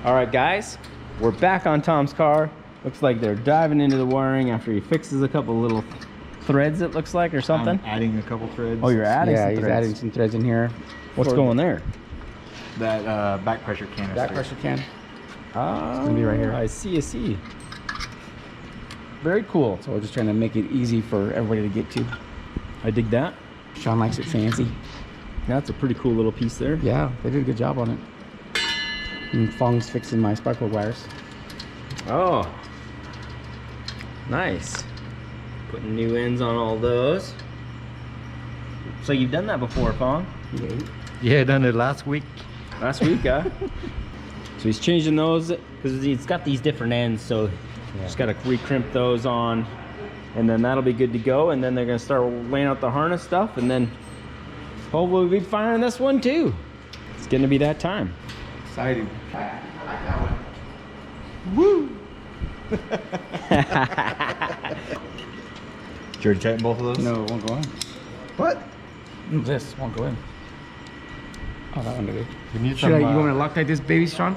All right, guys, we're back on Tom's car. Looks like they're diving into the wiring after he fixes a couple little threads, it looks like, or something. I'm adding a couple threads. Oh, you're adding some he's threads. adding some threads in here. What's going there? That back pressure canister. Back pressure can. Ah, It's gonna be right here. I see. Very cool. So we're just trying to make it easy for everybody to get to. I dig that. Shawn likes it fancy. That's a pretty cool little piece there. Yeah, they did a good job on it. And Fong's fixing my spark plug wires. Oh, nice. Putting new ends on all those. So you've done that before, Fong? Yeah, done it last week. Last week, huh? So he's changing those because it's got these different ends, so just got to recrimp those on, and then that'll be good to go. And then they're gonna start laying out the harness stuff, and then hopefully we'll be firing this one too. It's gonna be that time. Exciting. Woo! Did you already tighten both of those? No, it won't go in. What? This won't go in. Oh, that one did it. You need Should some. I, you want me to Loctite this baby, Shawn?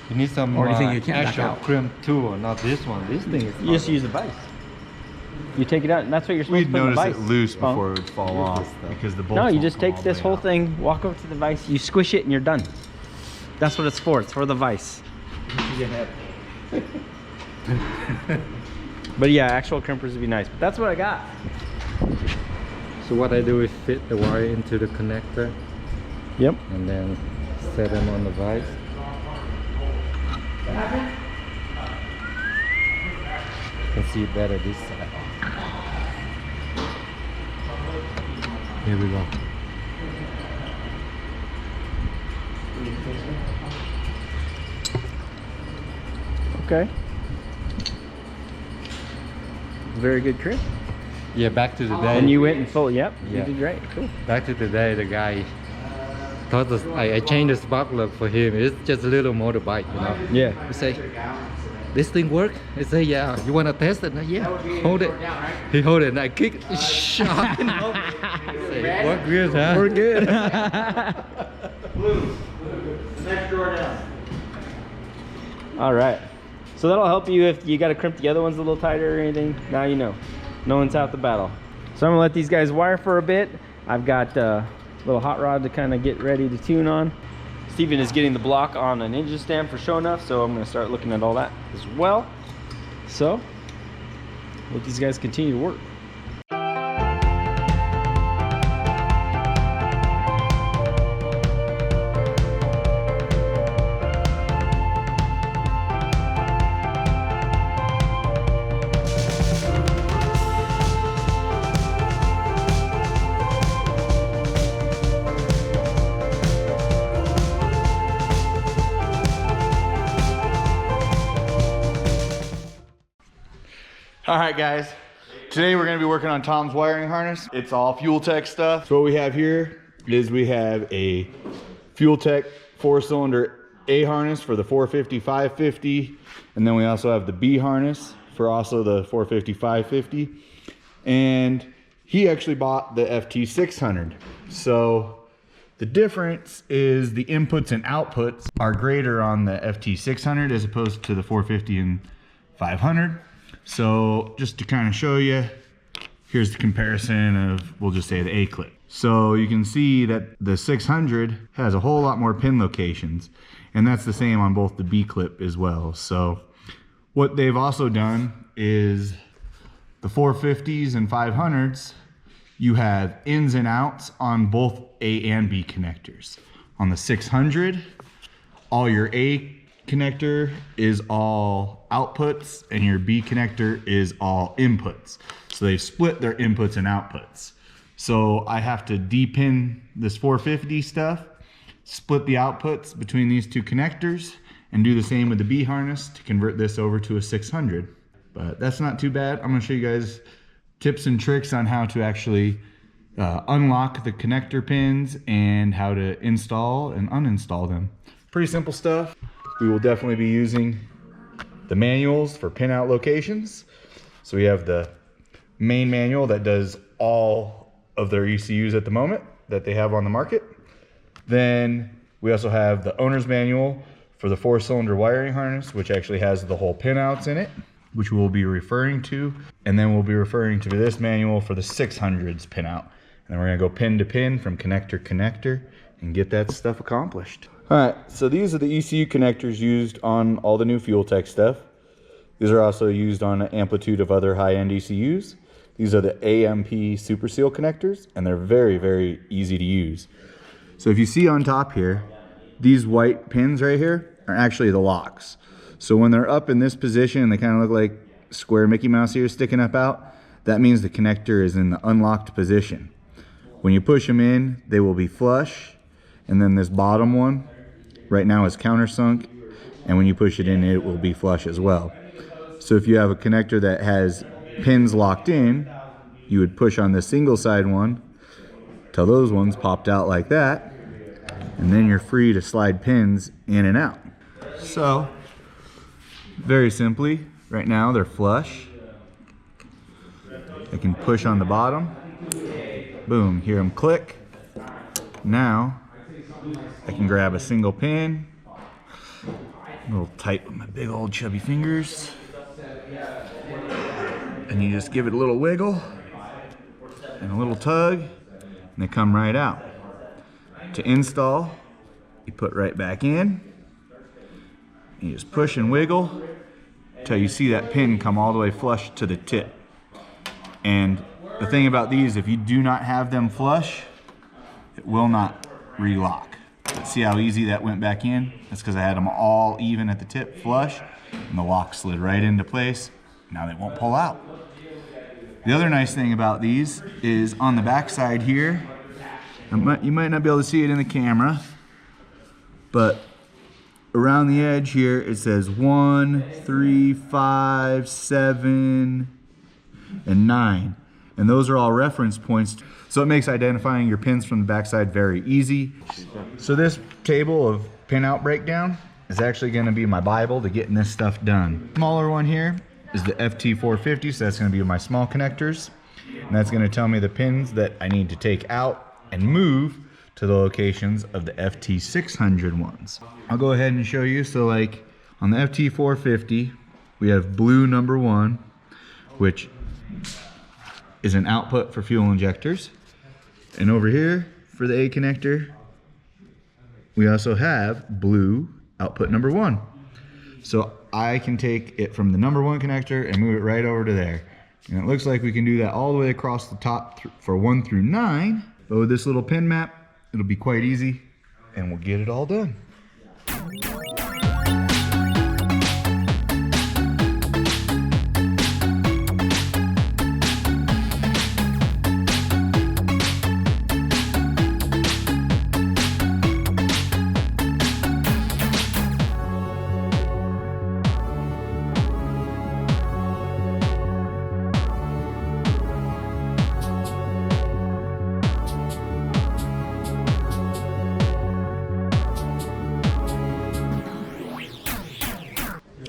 You need some Or do you think you can't back extra out? crimp too, or not this one. This thing is. You just use the vise. You take it out, and that's what you're supposed We'd to put in the notice vise. it loose Fong. before it would fall off because the bolts No, you won't just come take all the this way whole out. thing, walk over to the vise, you squish it, and you're done. That's what it's for. It's for the vise. But yeah, actual crimpers would be nice. But that's what I got. So what I do is fit the wire into the connector Yep. and then set them on the vise. You can see it better this side. Here we go. Okay. Very good crimp. Yeah, back to the day. And you went and full. Yep. Yeah. You did great. Cool. Back to the day, the guy thought I changed the spark plug for him. It's just a little motorbike, you know. Yeah. I say, this thing work? I say, yeah. You wanna test it? Yeah. Hold it. He hold it and I kick it. Shot. You know? I say, work good, huh? We're good. Blue. The next drawer down. All right. So that'll help you if you got to crimp the other ones a little tighter or anything. Now you know. No one's half the battle. So I'm gonna let these guys wire for a bit. I've got a little hot rod to kind of get ready to tune on. Steven is getting the block on an engine stand for Sho'nuff, so I'm gonna start looking at all that as well. So let these guys continue to work. All right, guys. Today we're gonna be working on Tom's wiring harness. It's all Fueltech stuff. So what we have here is we have a Fueltech 4-cylinder A harness for the 450, 550. And then we also have the B harness for also the 450, 550. And he actually bought the FT600. So the difference is the inputs and outputs are greater on the FT600 as opposed to the 450 and 500. So just to kind of show you, here's the comparison of, we'll just say the A clip. So you can see that the 600 has a whole lot more pin locations, and that's the same on both the B clip as well. So what they've also done is the 450s and 500s, you have ins and outs on both A and B connectors. On the 600, all your A connector is all outputs and your B connector is all inputs. So they've split their inputs and outputs. So I have to depin this 450 stuff, split the outputs between these two connectors, and do the same with the B harness to convert this over to a 600. But that's not too bad. I'm gonna show you guys tips and tricks on how to actually unlock the connector pins and how to install and uninstall them. Pretty simple stuff. We will definitely be using the manuals for pinout locations. So we have the main manual that does all of their ECUs at the moment that they have on the market. Then we also have the owner's manual for the 4-cylinder wiring harness, which actually has the whole pinouts in it, which we'll be referring to. And then we'll be referring to this manual for the 600s pinout. And then we're gonna go pin to pin from connector to connector and get that stuff accomplished. All right, so these are the ECU connectors used on all the new Fueltech stuff. These are also used on an amplitude of other high-end ECUs. These are the AMP Super Seal connectors, and they're very, very easy to use. So if you see on top here, these white pins right here are actually the locks. So when they're up in this position and they kind of look like square Mickey Mouse ears sticking up out, that means the connector is in the unlocked position. When you push them in, they will be flush, and then this bottom one right now is countersunk, and when you push it in, it will be flush as well. So if you have a connector that has pins locked in, you would push on the single side one till those ones popped out like that, and then you're free to slide pins in and out. So very simply, right now they're flush. I can push on the bottom, boom, hear them click. Now I can grab a single pin, a little tight with my big old chubby fingers, and you just give it a little wiggle and a little tug, and they come right out. To install, you put right back in, you just push and wiggle till you see that pin come all the way flush to the tip. And the thing about these, if you do not have them flush, it will not relock. But see how easy that went back in? That's because I had them all even at the tip flush, and the lock slid right into place. Now they won't pull out. The other nice thing about these is on the back side here, you might not be able to see it in the camera, but around the edge here it says 1, 3, 5, 7, and 9. And those are all reference points. So it makes identifying your pins from the backside very easy. So this table of pinout breakdown is actually gonna be my Bible to getting this stuff done. Smaller one here is the FT450, so that's gonna be my small connectors. And that's gonna tell me the pins that I need to take out and move to the locations of the FT600 ones. I'll go ahead and show you. So like on the FT450, we have blue number 1, which is an output for fuel injectors. And over here for the A connector, we also have blue output number 1. So I can take it from the number 1 connector and move it right over to there. And it looks like we can do that all the way across the top for 1 through 9. But with this little pin map, it'll be quite easy and we'll get it all done.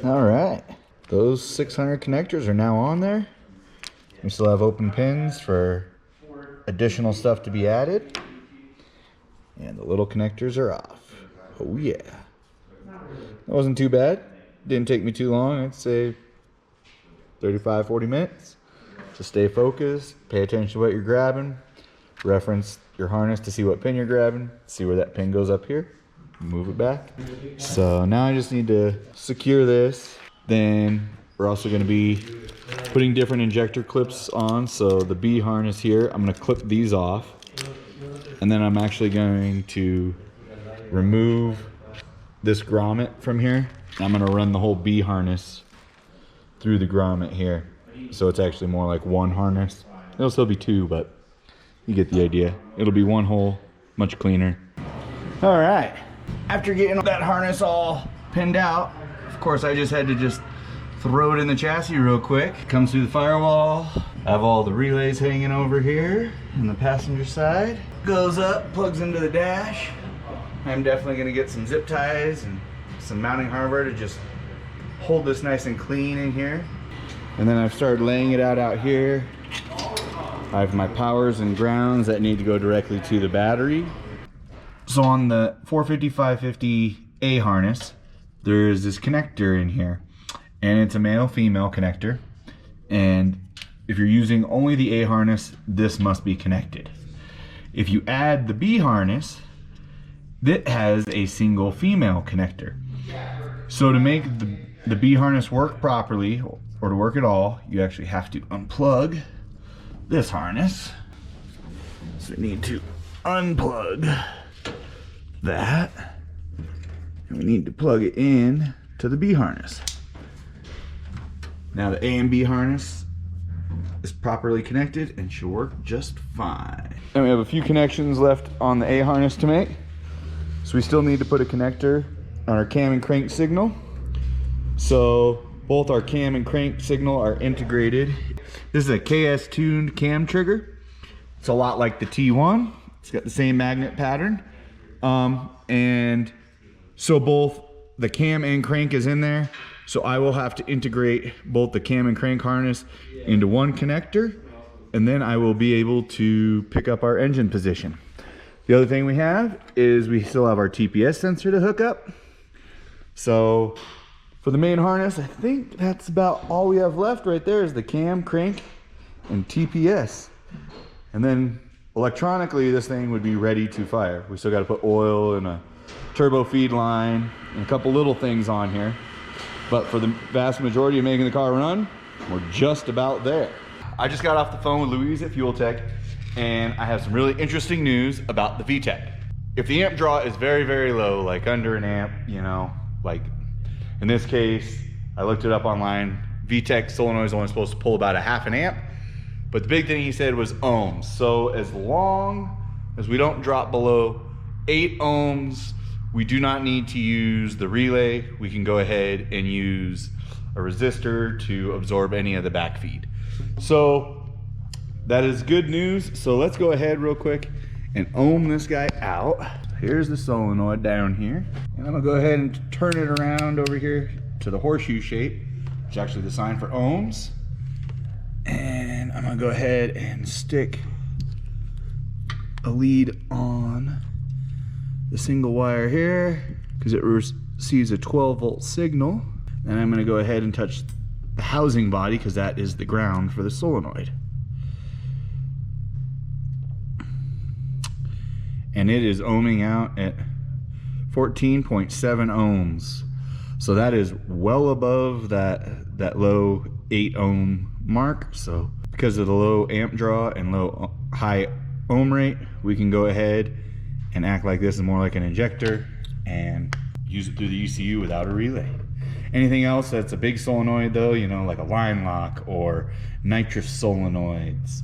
All right, those 600 connectors are now on there. We still have open pins for additional stuff to be added. And the little connectors are off. Oh yeah. That wasn't too bad. Didn't take me too long. I'd say 35, 40 minutes. Just stay focused, pay attention to what you're grabbing, reference your harness to see what pin you're grabbing, see where that pin goes up here. Move it back. So now I just need to secure this. Then we're also going to be putting different injector clips on. So the B harness here, I'm going to clip these off. And then I'm actually going to remove this grommet from here. I'm going to run the whole B harness through the grommet here. So it's actually more like one harness. It'll still be 2, but you get the idea. It'll be one hole, much cleaner. All right. After getting that harness all pinned out, of course I just had to just throw it in the chassis real quick. Comes through the firewall. I have all the relays hanging over here on the passenger side. Goes up, plugs into the dash. I'm definitely gonna get some zip ties and some mounting hardware to just hold this nice and clean in here. And then I've started laying it out here. I have my powers and grounds that need to go directly to the battery. So on the 450-550A harness, there's this connector in here, and it's a male-female connector, and if you're using only the A harness, this must be connected. If you add the B harness, that has a single female connector. So to make the B harness work properly, or to work at all, you actually have to unplug this harness. So we need to unplug that, and we need to plug it in to the B harness. Now the A and B harness is properly connected and should work just fine. And we have a few connections left on the A harness to make. So we still need to put a connector on our cam and crank signal. So both our cam and crank signal are integrated. This is a KS tuned cam trigger. It's a lot like the T1. It's got the same magnet pattern. And so both the cam and crank is in there. So I will have to integrate both the cam and crank harness into one connector, and then I will be able to pick up our engine position. The other thing we have is we still have our TPS sensor to hook up. So for the main harness, I think that's about all we have left right there is the cam, crank, and TPS. And then electronically, this thing would be ready to fire. We still got to put oil and a turbo feed line and a couple little things on here. But for the vast majority of making the car run, we're just about there. I just got off the phone with Louise at Fueltech, and I have some really interesting news about the VTEC. If the amp draw is very, very low, like under an amp, you know, like in this case, I looked it up online, VTEC solenoid is only supposed to pull about a half an amp, but the big thing he said was ohms. So as long as we don't drop below 8 ohms, we do not need to use the relay. We can go ahead and use a resistor to absorb any of the backfeed. So that is good news. So let's go ahead real quick and ohm this guy out. Here's the solenoid down here. And I'm gonna go ahead and turn it around over here to the horseshoe shape, which is actually the sign for ohms. And I'm gonna go ahead and stick a lead on the single wire here because it receives a 12-volt signal. And I'm gonna go ahead and touch the housing body because that is the ground for the solenoid. And it is ohming out at 14.7 ohms. So that is well above that low 8 ohm mark. So because of the low amp draw and high ohm rate, we can go ahead and act like this is more like an injector and use it through the ECU without a relay. Anything else that's a big solenoid though, you know, like a line lock or nitrous solenoids,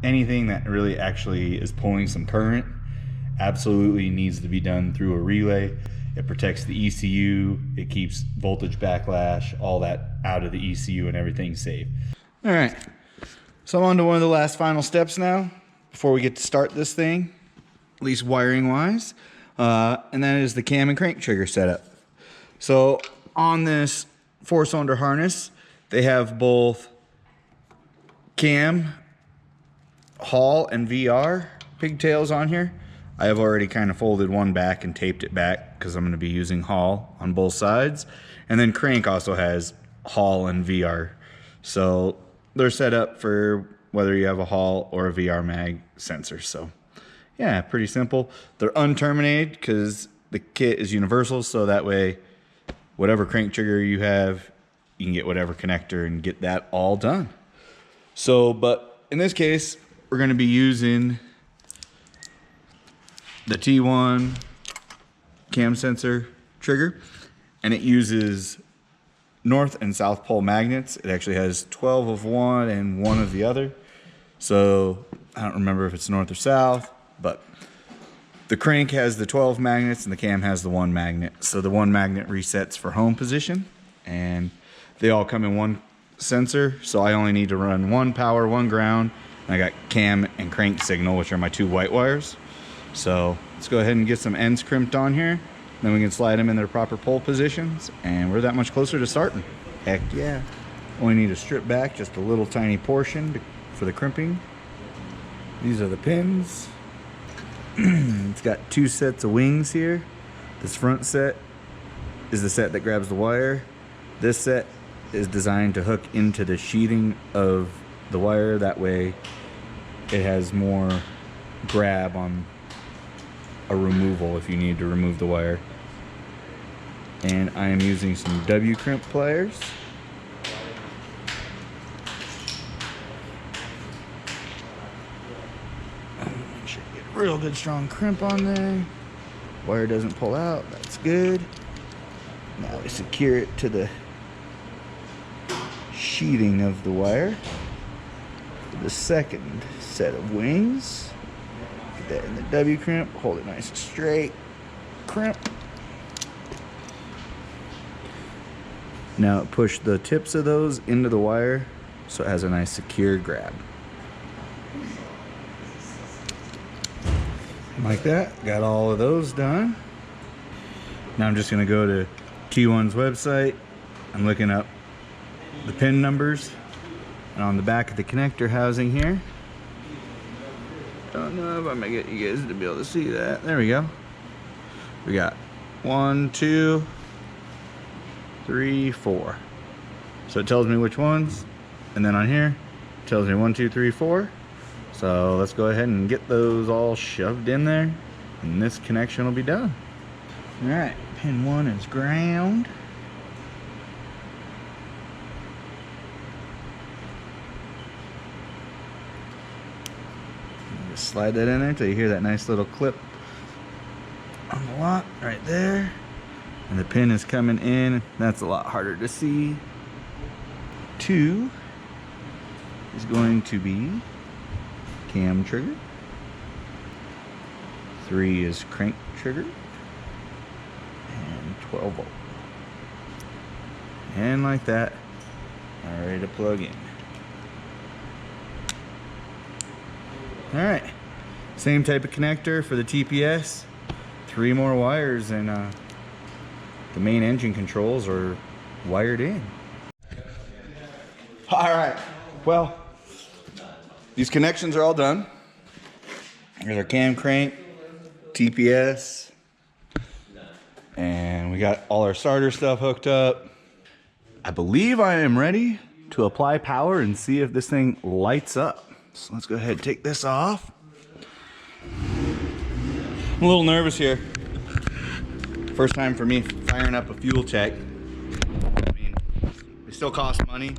anything that really actually is pulling some current absolutely needs to be done through a relay. It protects the ECU, it keeps voltage backlash, all that out of the ECU, and everything's safe. All right, so I'm on to one of the last final steps now before we get to start this thing, at least wiring wise, and that is the cam and crank trigger setup. So on this 4-cylinder harness, they have both cam, Hall, and VR pigtails on here. I have already kind of folded one back and taped it back because I'm going to be using Hall on both sides. And then crank also has Hall and VR. So they're set up for whether you have a Hall or a VR mag sensor. So yeah, pretty simple. They're unterminated because the kit is universal, so that way whatever crank trigger you have, you can get whatever connector and get that all done. So, but in this case, we're going to be using the T1 cam sensor trigger, and it uses north and south pole magnets. It actually has 12 of one and 1 of the other. So I don't remember if it's north or south, but the crank has the 12 magnets and the cam has the 1 magnet. So the 1 magnet resets for home position, and they all come in one sensor. So I only need to run 1 power, 1 ground, and I got cam and crank signal, which are my 2 white wires. So let's go ahead and get some ends crimped on here. Then we can slide them in their proper pole positions, and we're that much closer to starting. Heck yeah. Only need to strip back just a little tiny portion for the crimping. These are the pins. It's got 2 sets of wings here. This front set is the set that grabs the wire. This set is designed to hook into the sheathing of the wire. That way it has more grab on a removal if you need to remove the wire. And I am using some W crimp pliers. Make sure you get a real good strong crimp on there. Wire doesn't pull out, that's good. Now we secure it to the sheathing of the wire. The second set of wings. Get that in the W crimp, hold it nice and straight. Crimp. Now push the tips of those into the wire so it has a nice secure grab. Like that, got all of those done. Now I'm just gonna go to T1's website. I'm looking up the pin numbers, and on the back of the connector housing here, don't know if I'm gonna get you guys to be able to see that. There we go. We got 1, 2, 3, 4. So it tells me which ones, and then on here it tells me 1, 2, 3, 4. So let's go ahead and get those all shoved in there, and this connection will be done. All right, pin 1 is ground. Just slide that in there until you hear that nice little clip on the lock right there. And the pin is coming in. That's a lot harder to see. 2 is going to be cam trigger. 3 is crank trigger. And 12 volt. And like that. All ready to plug in. All right. Same type of connector for the TPS. 3 more wires, and the main engine controls are wired in. All right, well, these connections are all done. Here's our cam crank, TPS, and we got all our starter stuff hooked up. I believe I am ready to apply power and see if this thing lights up. So let's go ahead and take this off. I'm a little nervous here. First time for me firing up a Fueltech. I mean, they still cost money.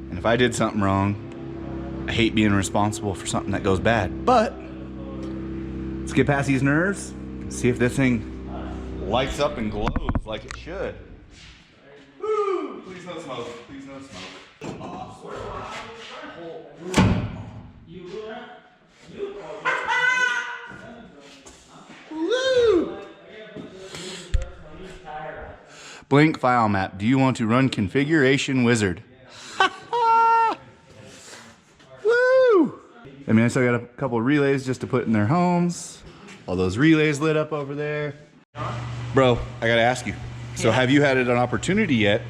And if I did something wrong, I hate being responsible for something that goes bad. But let's get past these nerves, see if this thing lights up and glows like it should. Woo! Please no smoke. Please no smoke. Woo! Blank file map. Do you want to run configuration wizard? Woo! I mean, I still got a couple relays just to put in their homes. All those relays lit up over there. Bro, I gotta ask you. So have you had an opportunity yet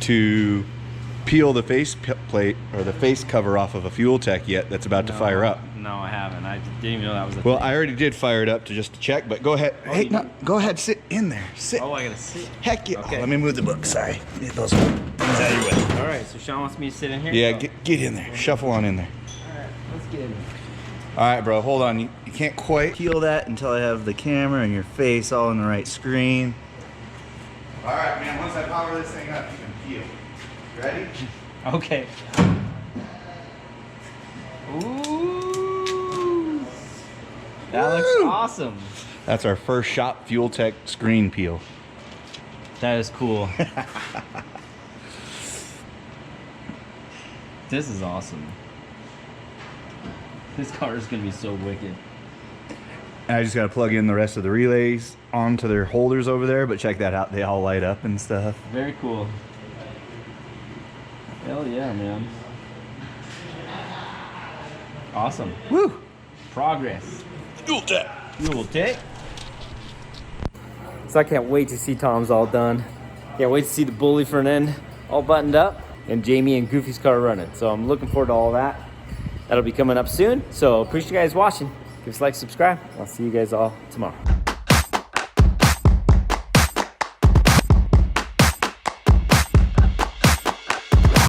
to peel the face plate or the face cover off of a Fueltech yet that's about to fire up? No, I haven't. I didn't even know that was a Well, thing. I already did fire it up to just check, but go ahead. Hey, no, go ahead, sit in there. Sit. Oh, I gotta sit. Heck yeah. Okay. Oh, let me move the book. Sorry. Get those things out of your way. All right, so Shawn wants me to sit in here? Yeah, So- get in there. Shuffle on in there. All right, let's get in there. All right, bro, hold on. You can't quite peel that until I have the camera and your face all in the right screen. All right, man, once I power this thing up, you can peel. Ready? Okay. Ooh. That looks Woo! awesome. That's our first shot Fueltech screen peel. That is cool. This is awesome. This car is gonna be so wicked. And I just got to plug in the rest of the relays onto their holders over there, but check that out. They all light up and stuff. Very cool. Hell yeah, man. Awesome. Woo! Progress. Fueltech. Fueltech. So I can't wait to see Tom's all done. Can't wait to see the bully front end all buttoned up and Jamie and Goofy's car running. So I'm looking forward to all that. That'll be coming up soon. So appreciate you guys watching. Give us a like, subscribe. I'll see you guys all tomorrow.